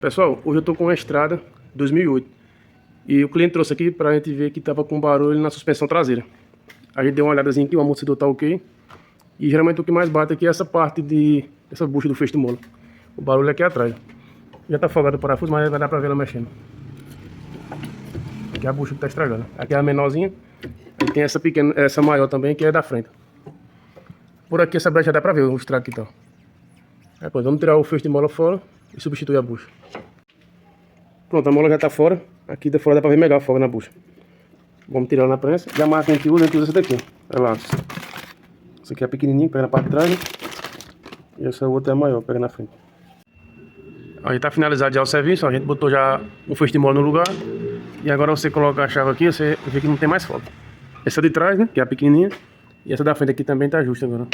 Pessoal, hoje eu tô com uma Estrada 2008 e o cliente trouxe aqui pra gente ver que tava com barulho na suspensão traseira. A gente deu uma olhadazinha aqui, o amortecedor tá ok. E geralmente o que mais bate aqui é essa parte dessa bucha do feixe de mola. O barulho é aqui atrás. Já tá folgado o parafuso, mas vai dar pra ver ela mexendo. Aqui é a bucha que tá estragada. Aqui é a menorzinha. E tem essa pequena, essa maior também, que é da frente. Por aqui essa brecha já dá pra ver o estrago que tá. Depois vamos tirar o feixe de mola fora e substituir a bucha. Pronto, a mola já tá fora. Aqui da fora dá pra ver melhor a folga na bucha. Vamos tirar ela na prensa. E a marca que a gente usa essa daqui. Olha lá. Essa aqui é pequenininha, pega na parte de trás. E essa outra é maior, pega na frente. Aí tá finalizado já o serviço. A gente botou já o feixe de mola no lugar. E agora você coloca a chave aqui, você vê que não tem mais folga. Essa de trás, né, que é a pequenininha. E essa da frente aqui também tá justa agora.